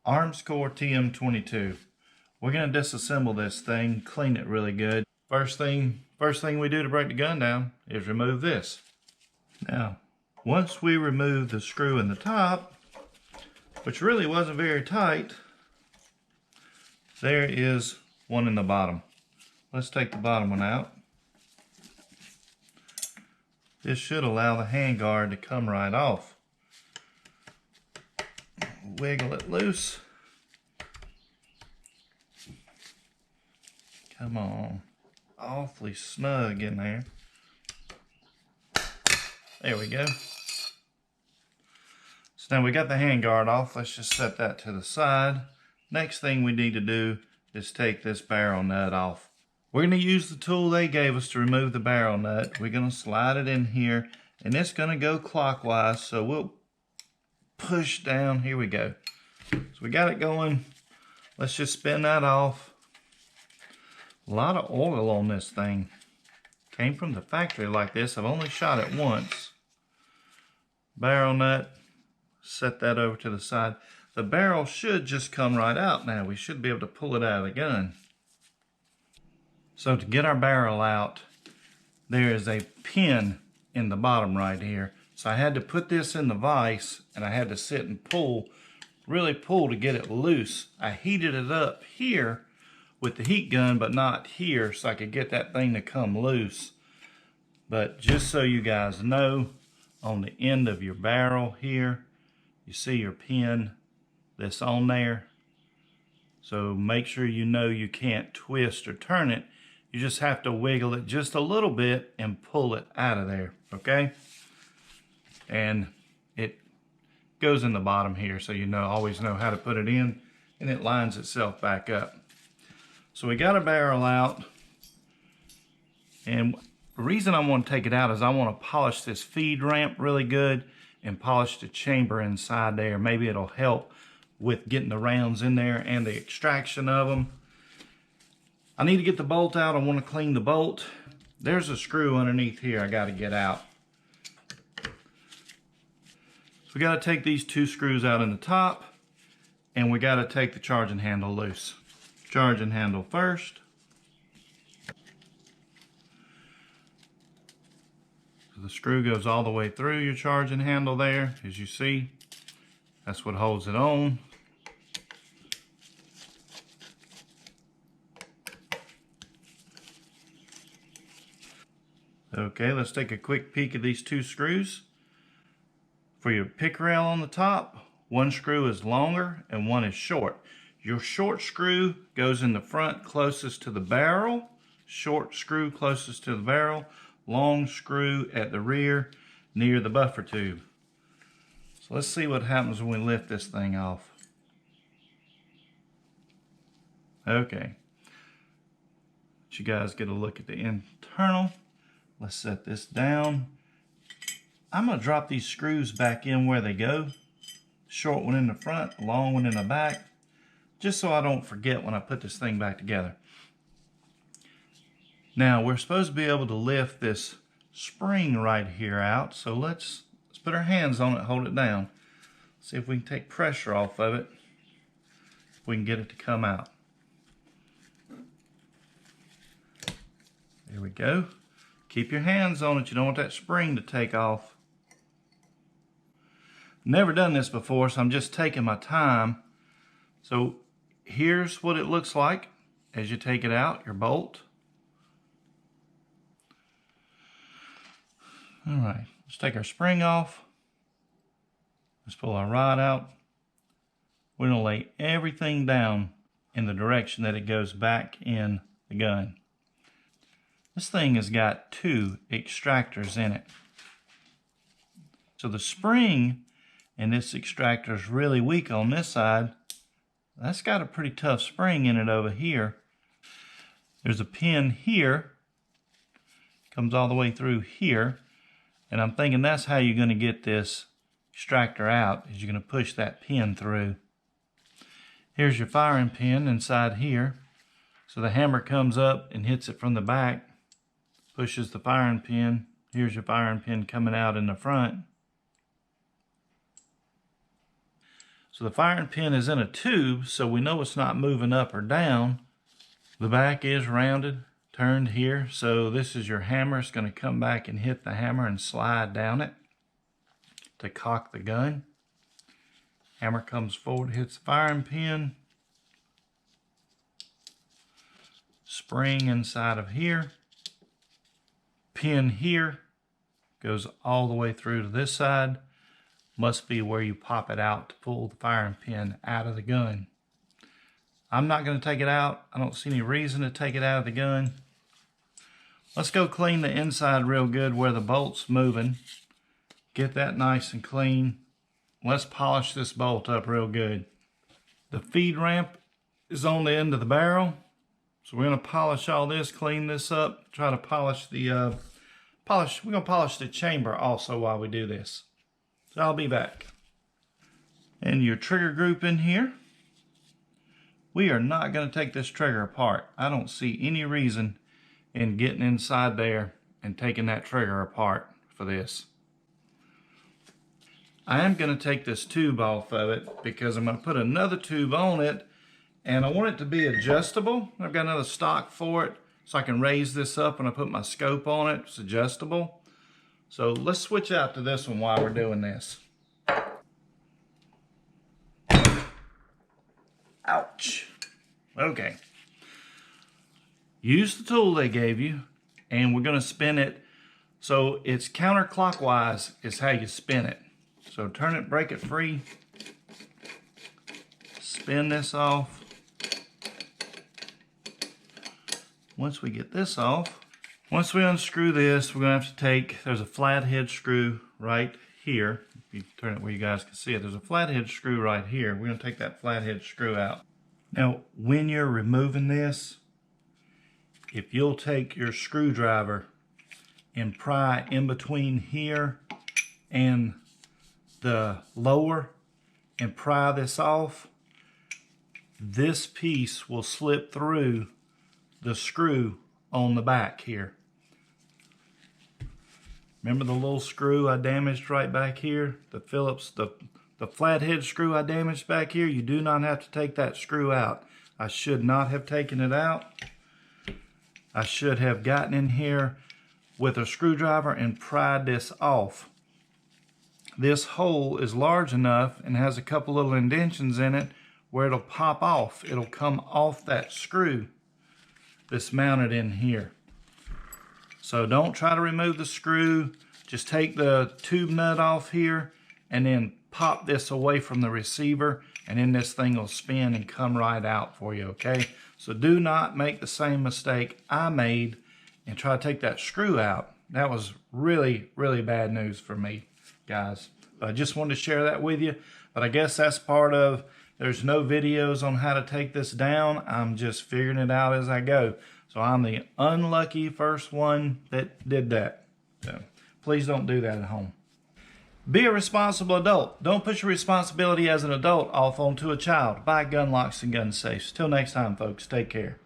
Armscor TM22. We're going to disassemble this thing, clean it really good. First thing we do to break the gun down is remove this. Now, once we remove the screw in the top, which really wasn't very tight, there is one in the bottom. Let's take the bottom one out. This should allow the handguard to come right off. Wiggle it loose. Come on. Awfully snug in there. There we go. So now we got the handguard off. Let's just set that to the side. Next thing we need to do is take this barrel nut off. We're going to use the tool they gave us to remove the barrel nut. We're going to slide it in here, and it's going to go clockwise, so we'll push down. Here we go. So we got it going. Let's just spin that off. A lot of oil on this thing. Came from the factory like this. I've only shot it once. Barrel nut. Set that over to the side. The barrel should just come right out now. We should be able to pull it out of the gun. So to get our barrel out, there is a pin in the bottom right here. So I had to put this in the vise, and I had to sit and pull, really pull to get it loose. I heated it up here with the heat gun, but not here, so I could get that thing to come loose. But just so you guys know, on the end of your barrel here, you see your pin that's on there. So make sure you know you can't twist or turn it. You just have to wiggle it just a little bit and pull it out of there, okay? And it goes in the bottom here, so you know, always know how to put it in, and it lines itself back up. So we got a barrel out, and the reason I want to take it out is I want to polish this feed ramp really good and polish the chamber inside there. Maybe it'll help with getting the rounds in there and the extraction of them. I need to get the bolt out. I want to clean the bolt. There's a screw underneath here I got to get out. So we got to take these two screws out in the top, and we got to take the charging handle loose. Charging handle first. So the screw goes all the way through your charging handle there, as you see. That's what holds it on. Okay, let's take a quick peek at these two screws. For your pick rail on the top, one screw is longer and one is short. Your short screw goes in the front closest to the barrel. Short screw closest to the barrel. Long screw at the rear near the buffer tube. So let's see what happens when we lift this thing off. Okay. Let you guys get a look at the internal. Let's set this down. I'm going to drop these screws back in where they go. Short one in the front, long one in the back. Just so I don't forget when I put this thing back together. Now we're supposed to be able to lift this spring right here out. So let's put our hands on it, hold it down. See if we can take pressure off of it. If we can get it to come out. There we go. Keep your hands on it. You don't want that spring to take off. Never done this before, so I'm just taking my time. So here's what it looks like as you take it out, your bolt. All right, let's take our spring off. Let's pull our rod out. We're gonna lay everything down in the direction that it goes back in the gun. This thing has got two extractors in it. So the spring in this extractor is really weak on this side. That's got a pretty tough spring in it over here. There's a pin here. Comes all the way through here. And I'm thinking that's how you're going to get this extractor out, is you're going to push that pin through. Here's your firing pin inside here. So the hammer comes up and hits it from the back, pushes the firing pin. Here's your firing pin coming out in the front. So the firing pin is in a tube, so we know it's not moving up or down. The back is rounded, turned here. So this is your hammer. It's going to come back and hit the hammer and slide down it to cock the gun. Hammer comes forward, hits the firing pin. Spring inside of here. Pin here goes all the way through to this side. Must be where you pop it out to pull the firing pin out of the gun. I'm not going to take it out. I don't see any reason to take it out of the gun. Let's go clean the inside real good where the bolt's moving. Get that nice and clean. Let's polish this bolt up real good. The feed ramp is on the end of the barrel. So we're going to polish all this, clean this up, try to polish the we're going to polish the chamber also while we do this. So I'll be back. And your trigger group in here. We are not going to take this trigger apart. I don't see any reason in getting inside there and taking that trigger apart for this. I am going to take this tube off of it because I'm going to put another tube on it, and I want it to be adjustable. I've got another stock for it, so I can raise this up when I put my scope on it. It's adjustable. So let's switch out to this one while we're doing this. Ouch. Okay. Use the tool they gave you, and we're going to spin it so it's counterclockwise is how you spin it. So turn it, break it free, spin this off. Once we get this off, once we unscrew this, we're going to have to take, there's a flathead screw right here. If you turn it where you guys can see it, there's a flathead screw right here. We're going to take that flathead screw out. Now, when you're removing this, if you'll take your screwdriver and pry in between here and the lower and pry this off, this piece will slip through the screw on the back here. Remember the little screw I damaged right back here? The Phillips, the flathead screw I damaged back here? You do not have to take that screw out. I should not have taken it out. I should have gotten in here with a screwdriver and pried this off. This hole is large enough and has a couple little indentions in it where it'll pop off. It'll come off that screw that's mounted in here. So don't try to remove the screw. Just take the tube nut off here and then pop this away from the receiver, and then this thing will spin and come right out for you, okay? So do not make the same mistake I made and try to take that screw out. That was really, really bad news for me, guys. I just wanted to share that with you, but I guess that's part of, there's no videos on how to take this down. I'm just figuring it out as I go. So I'm the unlucky first one that did that. So please don't do that at home. Be a responsible adult. Don't push your responsibility as an adult off onto a child. Buy gun locks and gun safes. Till next time, folks, take care.